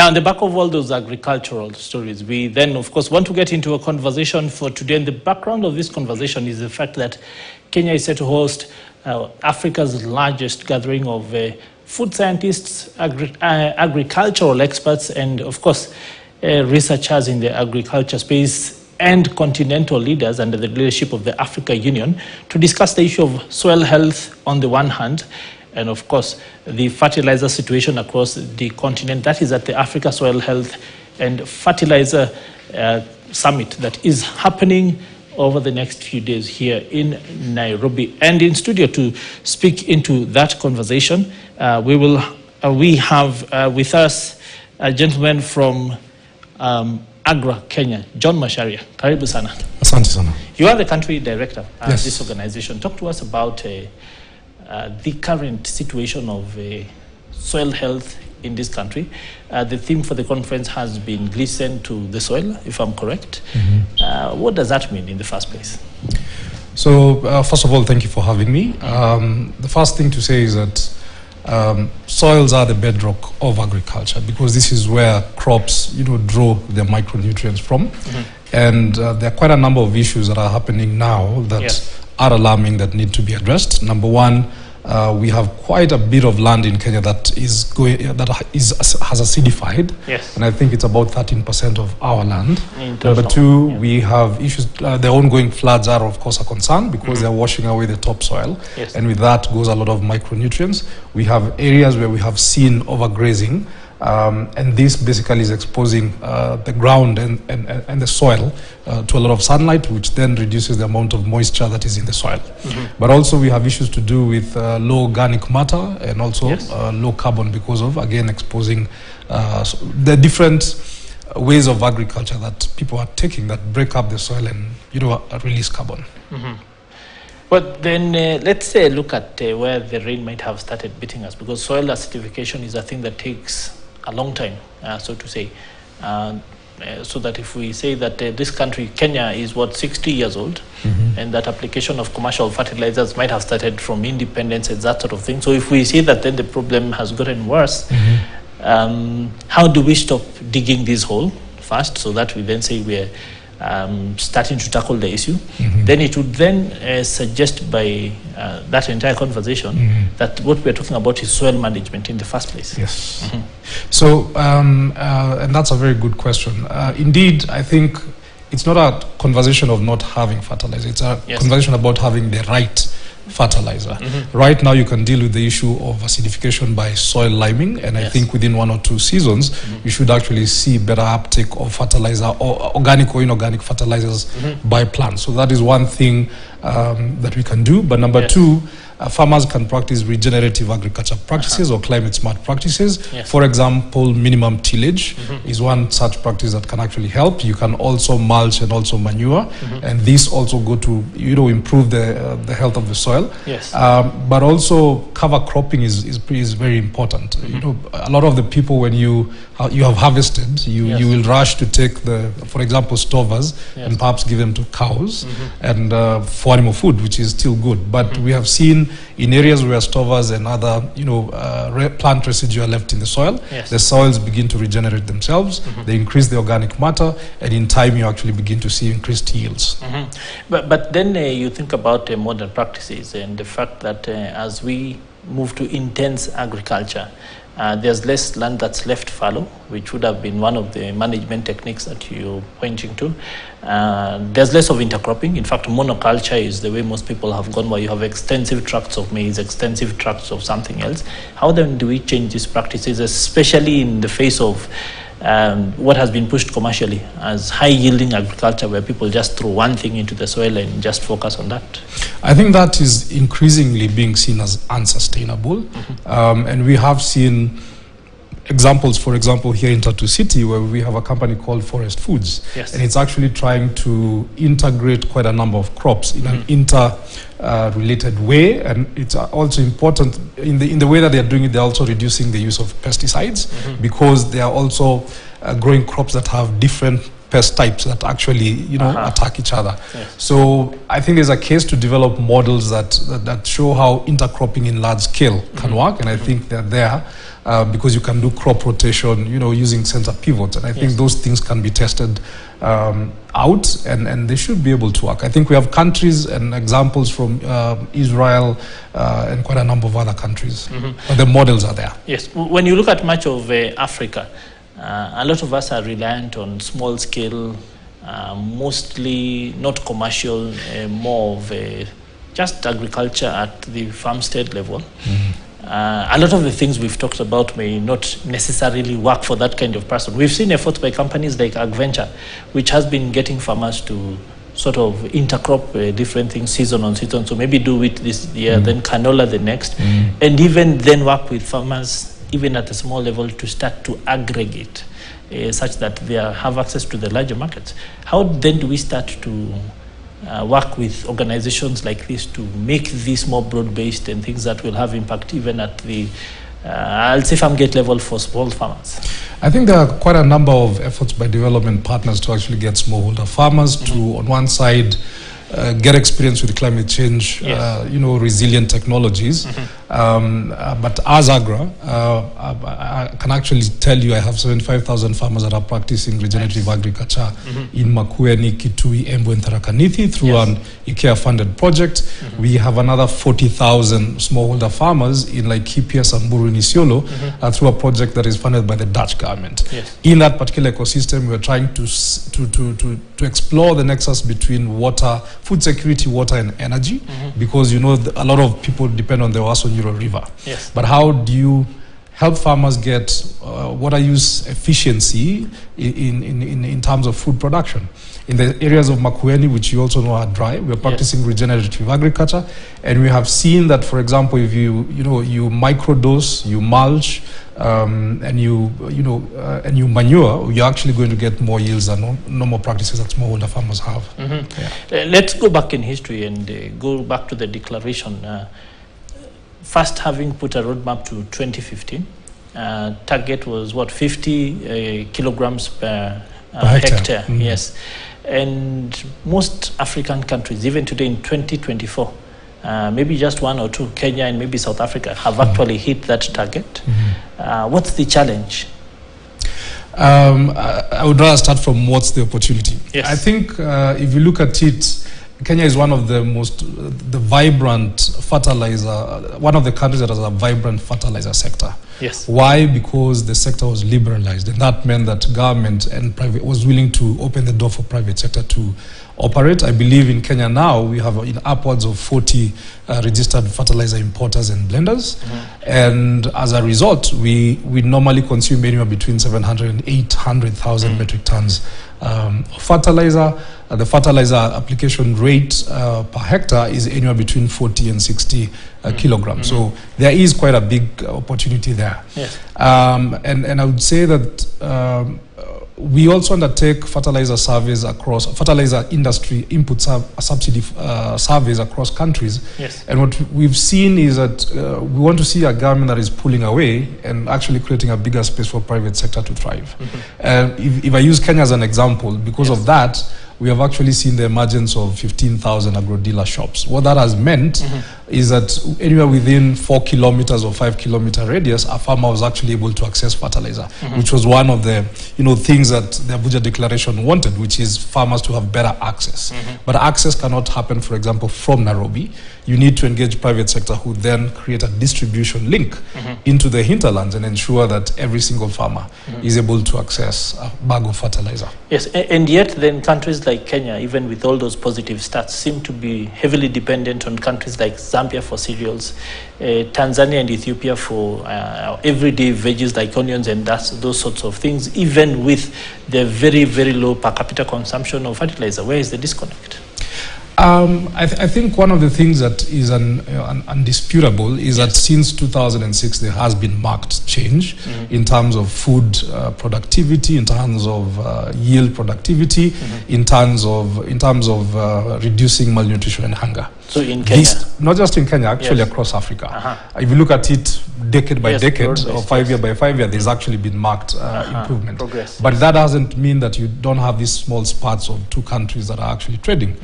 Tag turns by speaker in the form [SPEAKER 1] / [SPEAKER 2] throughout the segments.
[SPEAKER 1] Now, on the back of all those agricultural stories, we then, of course, want to get into a conversation for today. And the background of this conversation is the fact that Kenya is set to host Africa's largest gathering of food scientists, agricultural experts, and, of course, researchers in the agriculture space and continental leaders under the leadership of the Africa Union to discuss the issue of soil health on the one hand, and of course, the fertilizer situation across the continent. That is at the Africa Soil Health and Fertilizer Summit that is happening over the next few days here in Nairobi. And in studio to speak into that conversation, we have with us a gentleman from Agra, Kenya, John Masharia. Karibu sana.
[SPEAKER 2] Asante sana.
[SPEAKER 1] You are the country director of
[SPEAKER 2] Yes.
[SPEAKER 1] this organization. Talk to us about the current situation of soil health in this country. The theme for the conference has been listen to the soil, if I'm correct. Mm-hmm. What does that mean in the first place?
[SPEAKER 2] So, first of all, thank you for having me. The first thing to say is that soils are the bedrock of agriculture because this is where crops, draw their micronutrients from. Mm-hmm. And there are quite a number of issues that are happening now that
[SPEAKER 1] Yes.
[SPEAKER 2] are alarming that need to be addressed. Number one, we have quite a bit of land in Kenya that has acidified.
[SPEAKER 1] Yes.
[SPEAKER 2] And I think it's about 13% of our land.
[SPEAKER 1] Number
[SPEAKER 2] two, we have issues. The ongoing floods are, of course, a concern because they're washing away the topsoil.
[SPEAKER 1] Yes.
[SPEAKER 2] And with that goes a lot of micronutrients. We have areas where we have seen overgrazing. And this basically is exposing the ground and the soil to a lot of sunlight, which then reduces the amount of moisture that is in the soil. Mm-hmm. But also we have issues to do with low organic matter and also
[SPEAKER 1] Yes.
[SPEAKER 2] low carbon because of, again, exposing the different ways of agriculture that people are taking that break up the soil and, release carbon.
[SPEAKER 1] Mm-hmm. But then let's look at where the rain might have started beating us, because soil acidification is a thing that takes a long time, so to say. So that if we say that this country, Kenya, is 60 years old, mm-hmm. and that application of commercial fertilizers might have started from independence and that sort of thing. So if we say that then the problem has gotten worse, mm-hmm. How do we stop digging this hole first so that we then say we're starting to tackle the issue? Mm-hmm. Then it would then suggest by that entire conversation mm-hmm. that what we're talking about is soil management in the first place.
[SPEAKER 2] Yes.
[SPEAKER 1] Mm-hmm.
[SPEAKER 2] So, and that's a very good question. Indeed, I think it's not a conversation of not having fertilizer. It's a
[SPEAKER 1] Yes.
[SPEAKER 2] conversation about having the right fertilizer. Mm-hmm. Right now, you can deal with the issue of acidification by soil liming, and
[SPEAKER 1] Yes.
[SPEAKER 2] I think within 1 or 2 seasons, mm-hmm. you should actually see better uptake of fertilizer or organic or inorganic fertilizers mm-hmm. by plants. So that is one thing that we can do. But number
[SPEAKER 1] Yes.
[SPEAKER 2] two, farmers can practice regenerative agriculture practices or climate smart practices.
[SPEAKER 1] Yes.
[SPEAKER 2] For example, minimum tillage
[SPEAKER 1] mm-hmm.
[SPEAKER 2] is one such practice that can actually help. You can also mulch and also manure, mm-hmm. and this also go to improve the health of the soil.
[SPEAKER 1] Yes.
[SPEAKER 2] But also cover cropping is very important.
[SPEAKER 1] Mm-hmm.
[SPEAKER 2] A lot of the people, when you have harvested,
[SPEAKER 1] Yes.
[SPEAKER 2] you will rush to take for example, stovers
[SPEAKER 1] Yes.
[SPEAKER 2] and perhaps give them to cows
[SPEAKER 1] mm-hmm.
[SPEAKER 2] and for animal food, which is still good. But
[SPEAKER 1] mm-hmm.
[SPEAKER 2] we have seen in areas where stovers and other plant residue are left in the soil,
[SPEAKER 1] Yes.
[SPEAKER 2] the soils begin to regenerate themselves. Mm-hmm. They increase the organic matter, and in time you actually begin to see increased yields.
[SPEAKER 1] Mm-hmm. But then you think about modern practices and the fact that as we move to intense agriculture, there's less land that's left fallow, which would have been one of the management techniques that you're pointing to. There's less of intercropping. In fact, monoculture is the way most people have gone, where you have extensive tracts of maize, extensive tracts of something else. How then do we change these practices, especially in the face of what has been pushed commercially as high-yielding agriculture, where people just throw one thing into the soil and just focus on that?
[SPEAKER 2] I think that is increasingly being seen as unsustainable. Mm-hmm. And we have seen examples, for example, here in Tatu City, where we have a company called Forest Foods.
[SPEAKER 1] Yes.
[SPEAKER 2] And it's actually trying to integrate quite a number of crops in an interrelated way. And it's also important in the way that they're doing it, they're also reducing the use of pesticides because they are also growing crops that have different pest types that actually, attack each other. Yes. So I think there's a case to develop models that show how intercropping in large scale can work, and I think they're there. because you can do crop rotation, using center pivots. And I think those things can be tested out, and they should be able to work. I think we have countries and examples from Israel and quite a number of other countries. But the models are there.
[SPEAKER 1] Yes. When you look at much of Africa, a lot of us are reliant on small scale, mostly not commercial, more of just agriculture at the farmstead level. A lot of the things we've talked about may not necessarily work for that kind of person. We've seen efforts by companies like AgVenture, which has been getting farmers to sort of intercrop different things season on season. So maybe do wheat this year, then canola the next, and even then work with farmers, even at a small level, to start to aggregate such that they have access to the larger markets. How then do we start to work with organizations like this to make this more broad-based and things that will have impact even at the, I'll say, farm gate level for small farmers?
[SPEAKER 2] I think there are quite a number of efforts by development partners to actually get smallholder farmers to, on one side, get experience with climate change, resilient technologies. But as Agra, I can actually tell you I have 75,000 farmers that are practicing regenerative agriculture in Makueni, Kitui, Embu, and Tharaka Nithi through an IKEA-funded project. We have another 40,000 smallholder farmers in Laikipia, Samburu, and Isiolo through a project that is funded by the Dutch government. In that particular ecosystem, we are trying to explore the nexus between water, food security, water, and energy, because a lot of people depend on the Owasso River. But how do you help farmers get water use efficiency in terms of food production? In the areas of Makueni, which you also know are dry, we're practicing regenerative agriculture, and we have seen that, for example, if you microdose, you mulch, and you manure, you're actually going to get more yields than normal practices that smallholder farmers have.
[SPEAKER 1] Let's go back in history and go back to the declaration. First, having put a roadmap to 2015, target was what, 50 kilograms per hectare. Yes. And most African countries, even today in 2024, maybe just one or two, Kenya and maybe South Africa, have actually hit that target. What's the challenge?
[SPEAKER 2] I would rather start from what's the opportunity. I think if you look at it, Kenya is one of the vibrant fertilizer, one of the countries that has a vibrant fertilizer sector. Why? Because the sector was liberalized, and that meant that government and private was willing to open the door for private sector to operate. I believe in Kenya now we have upwards of 40 registered fertilizer importers and blenders, and as a result, we normally consume anywhere between 700 and 800,000 metric tons of fertilizer. The fertilizer application rate per hectare is anywhere between 40 and 60 kilograms. So there is quite a big opportunity there. And I would say that we also undertake fertilizer surveys across, fertilizer industry input subsidy surveys across countries. And what we've seen is that we want to see a government that is pulling away and actually creating a bigger space for private sector to thrive. If I use Kenya as an example, because of that, we have actually seen the emergence of 15,000 agro-dealer shops. What that has meant is that anywhere within 4 kilometers or 5 kilometer radius, a farmer was actually able to access fertilizer, which was one of the things that the Abuja Declaration wanted, which is farmers to have better access. But access cannot happen, for example, from Nairobi. You need to engage private sector, who then create a distribution link into the hinterlands and ensure that every single farmer is able to access a bag of fertilizer.
[SPEAKER 1] Yes, and yet then countries like Kenya, even with all those positive stats, seem to be heavily dependent on countries like Zambia for cereals, Tanzania and Ethiopia for everyday veggies like onions and those sorts of things, even with the very, very low per capita consumption of fertilizer. Where is the disconnect?
[SPEAKER 2] I think one of the things that is undisputable is that since 2006 there has been marked change in terms of food productivity, in terms of yield productivity, in terms of reducing malnutrition and hunger.
[SPEAKER 1] So in Kenya?
[SPEAKER 2] Not just in Kenya, actually
[SPEAKER 1] Yes.
[SPEAKER 2] across Africa. If you look at it decade by
[SPEAKER 1] Yes,
[SPEAKER 2] decade or
[SPEAKER 1] broad-based,
[SPEAKER 2] 5 year by 5 year, there's actually been marked improvement.
[SPEAKER 1] Progress,
[SPEAKER 2] But that doesn't mean that you don't have these small spats of two countries that are actually trading.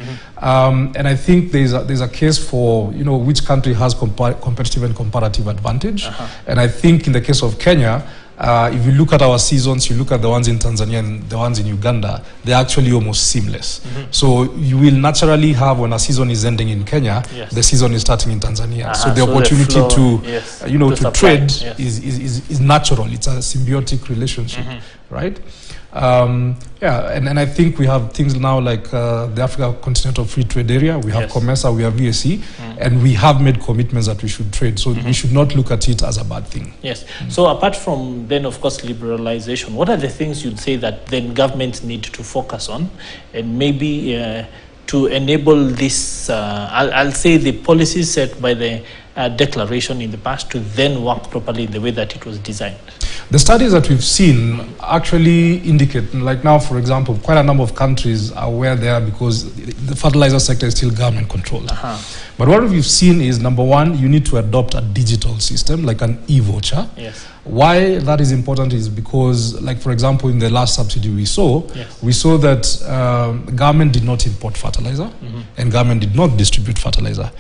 [SPEAKER 2] And I think there's a case for, you know, which country has competitive and comparative advantage. And I think in the case of Kenya, if you look at our seasons, you look at the ones in Tanzania and the ones in Uganda, they're actually almost seamless. So you will naturally have, when a season is ending in Kenya, the season is starting in Tanzania. So the opportunity to, you know, to trade is natural. It's a symbiotic relationship, right? And I think we have things now like the Africa Continental Free Trade Area. We have COMESA, we have VSE, and we have made commitments that we should trade. So we should not look at it as a bad thing.
[SPEAKER 1] Yes. So apart from then, of course, liberalization, what are the things you'd say that then governments need to focus on, and maybe to enable this, I'll say the policies set by the declaration in the past to then work properly in the way that it was designed?
[SPEAKER 2] The studies that we've seen actually indicate, like now, for example, quite a number of countries are where they are because the fertilizer sector is still government controlled. But what we've seen is, number one, you need to adopt a digital system like an e-voucher. Why that is important is because, like, for example, in the last subsidy we saw that government did not import fertilizer and government did not distribute fertilizer.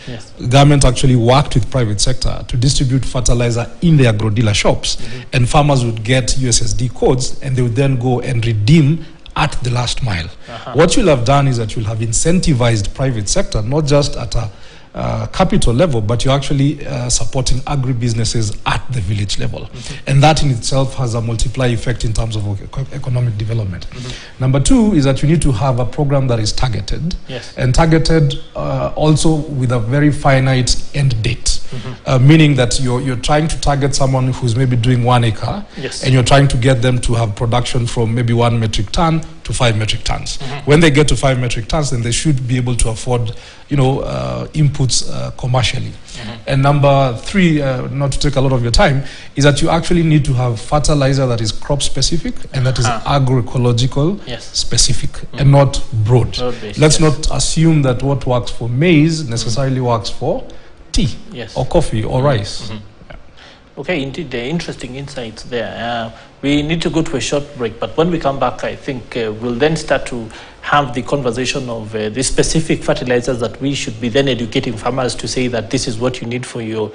[SPEAKER 2] Government actually worked with private sector to distribute fertilizer in the agro-dealer shops, and farmers would get USSD codes and they would then go and redeem at the last mile. What you'll have done is that you'll have incentivized private sector, not just at a capital level, but you're actually supporting agribusinesses at the village level. And that in itself has a multiplier effect in terms of economic development. Number two is that you need to have a program that is targeted, and targeted also with a very finite end date. Meaning that you're trying to target someone who's maybe doing 1 acre, and you're trying to get them to have production from maybe 1 metric ton to 5 metric tons. When they get to 5 metric tons, then they should be able to afford, you know, inputs commercially. And number three, not to take a lot of your time, is that you actually need to have fertilizer that is crop specific and that is agroecological specific and not broad. Let's not assume that what works for maize necessarily works for tea or coffee or rice.
[SPEAKER 1] Okay, indeed, interesting insights there. We need to go to a short break, but when we come back, I think we'll then start to have the conversation of the specific fertilizers that we should be then educating farmers to say that this is what you need for your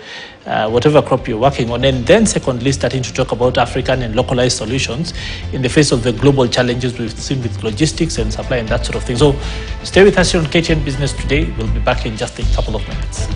[SPEAKER 1] whatever crop you're working on. And then secondly, starting to talk about African and localized solutions in the face of the global challenges we've seen with logistics and supply and that sort of thing. So stay with us here on KTN Business Today. We'll be back in just a couple of minutes.